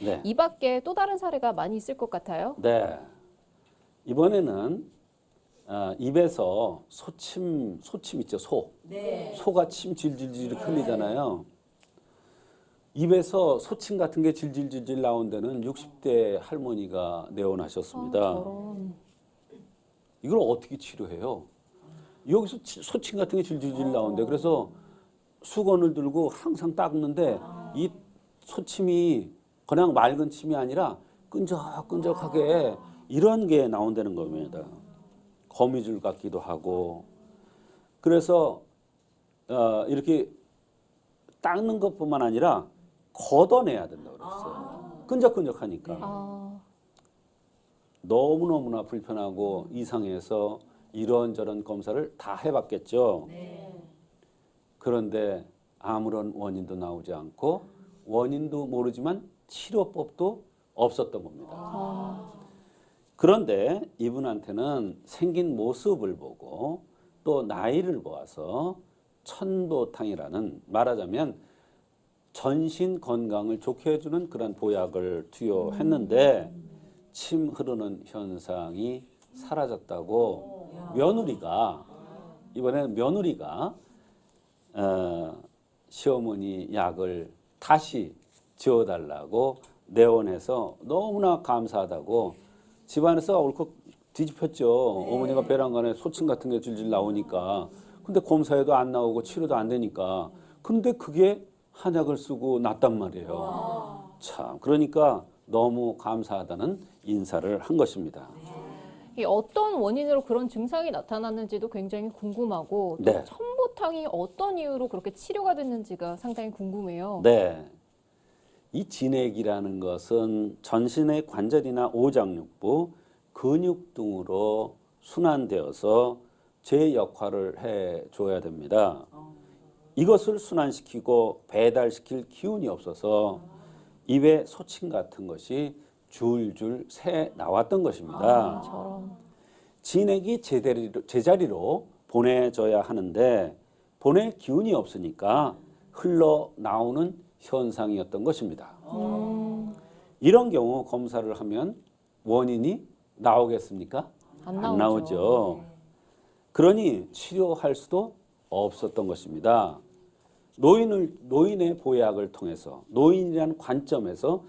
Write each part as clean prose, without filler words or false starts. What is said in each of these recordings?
네. 이 밖에 또 다른 사례가 많이 있을 것 같아요. 네. 이번에는 입에서 소침 있죠, 소. 네. 소가 침 질질질 흘리잖아요. 입에서 소침 같은 게 질질질질 나온 데는 60대 할머니가 내원하셨습니다. 저런. 이걸 어떻게 치료해요? 여기서 소침 같은 게 질질질 나온대. 그래서 수건을 들고 항상 닦는데 이 소침이 그냥 맑은 침이 아니라 끈적끈적하게 이런 게 나온다는 겁니다. 거미줄 같기도 하고. 그래서 이렇게 닦는 것뿐만 아니라 걷어내야 된다고 그랬어요. 끈적끈적하니까. 아, 너무너무나 불편하고 이상해서 이런저런 검사를 다 해봤겠죠. 네. 그런데 아무런 원인도 나오지 않고 원인도 모르지만 치료법도 없었던 겁니다. 그런데 이분한테는 생긴 모습을 보고 또 나이를 보아서 천보탕이라는 말하자면 전신 건강을 좋게 해주는 그런 보약을 투여했는데 침 흐르는 현상이 사라졌다고 며느리가 이번에는 며느리가 시어머니 약을 다시 지어달라고 내원해서 너무나 감사하다고 집안에서 옳고 뒤집혔죠. 어머니가 배란간에 소침 같은 게 질질 나오니까. 근데 검사에도 안 나오고 치료도 안 되니까. 근데 그게 한약을 쓰고 낫단 말이에요. 참, 그러니까 너무 감사하다는 인사를 한 것입니다. 이 어떤 원인으로 그런 증상이 나타났는지도 굉장히 궁금하고 또 네. 천보탕이 어떤 이유로 그렇게 치료가 됐는지가 상당히 궁금해요. 네. 이 진액이라는 것은 전신의 관절이나 오장육부, 근육 등으로 순환되어서 제 역할을 해줘야 됩니다. 이것을 순환시키고 배달시킬 기운이 없어서 입에 소침 같은 것이 줄줄 새 나왔던 것입니다. 저런. 진액이 제자리로 보내져야 하는데 보낼 기운이 없으니까 흘러나오는 현상이었던 것입니다. 이런 경우 검사를 하면 원인이 나오겠습니까? 안 나오죠. 그러니 치료할 수도 없었던 것입니다. 노인의 보약을 통해서 노인이라는 관점에서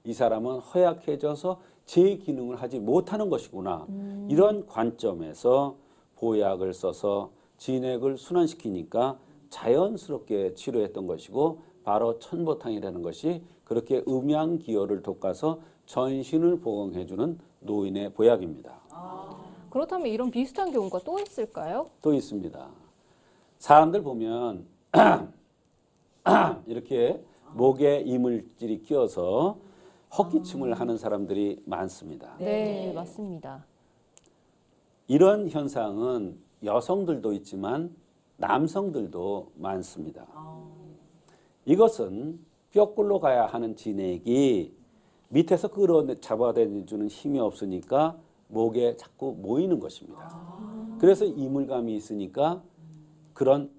이 사람은 허약해져서 제 기능을 하지 못하는 것이구나. 이런 관점에서 보약을 써서 진액을 순환시키니까 자연스럽게 치료했던 것이고 바로 천보탕이라는 것이 그렇게 음양기혈을 돋궈서 전신을 보강해주는 노인의 보약입니다. 그렇다면 이런 비슷한 경우가 또 있을까요? 또 있습니다. 사람들 보면 이렇게 목에 이물질이 끼어서 헛기침을 하는 사람들이 많습니다. 네, 맞습니다. 이런 현상은 여성들도 있지만 남성들도 많습니다. 이것은 뼈골로 가야 하는 진액이 밑에서 잡아다니는 힘이 없으니까 목에 자꾸 모이는 것입니다. 그래서 이물감이 있으니까 그런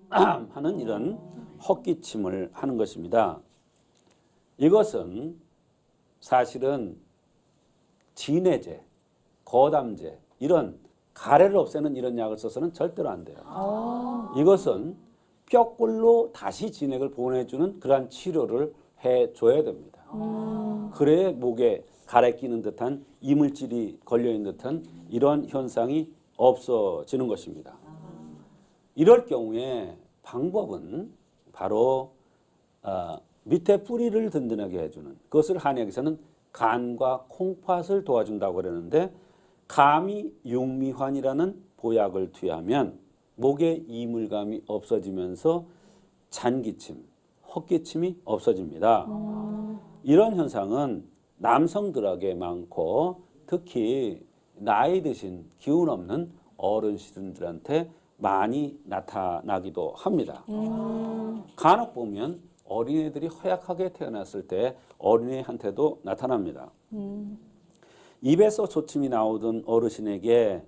하는 이런 헛기침을 하는 것입니다. 이것은 사실은 진해제, 거담제 이런 가래를 없애는 이런 약을 써서는 절대로 안 돼요. 이것은 뼈골로 다시 진액을 보내주는 그러한 치료를 해줘야 됩니다. 그래야 목에 가래 끼는 듯한 이물질이 걸려있는 듯한 이런 현상이 없어지는 것입니다. 이럴 경우에 방법은 바로 밑에 뿌리를 든든하게 해주는 그것을 한약에서는 간과 콩팥을 도와준다고 그러는데 감이 육미환이라는 보약을 투여하면 목에 이물감이 없어지면서 잔기침, 헛기침이 없어집니다. 이런 현상은 남성들에게 많고 특히 나이 드신 기운 없는 어르신들한테 많이 나타나기도 합니다. 간혹 보면 어린애들이 허약하게 태어났을 때 어린애한테도 나타납니다. 입에서 소침이 나오던 어르신에게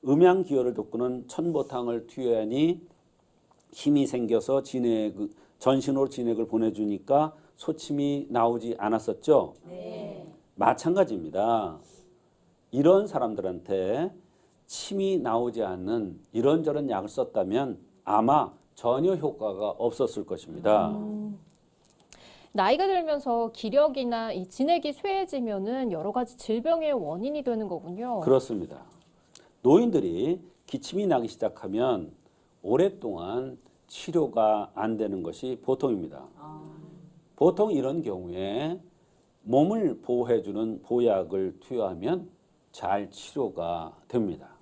음양기혈을 돋구는 천보탕을 투여하니 힘이 생겨서 전신으로 진액을 보내주니까 소침이 나오지 않았었죠? 마찬가지입니다. 이런 사람들한테 침이 나오지 않는 이런저런 약을 썼다면 아마 전혀 효과가 없었을 것입니다. 나이가 들면서 기력이나 이 진액이 쇠해지면은 여러 가지 질병의 원인이 되는 거군요. 그렇습니다. 노인들이 기침이 나기 시작하면 오랫동안 치료가 안 되는 것이 보통입니다. 보통 이런 경우에 몸을 보호해주는 보약을 투여하면 잘 치료가 됩니다.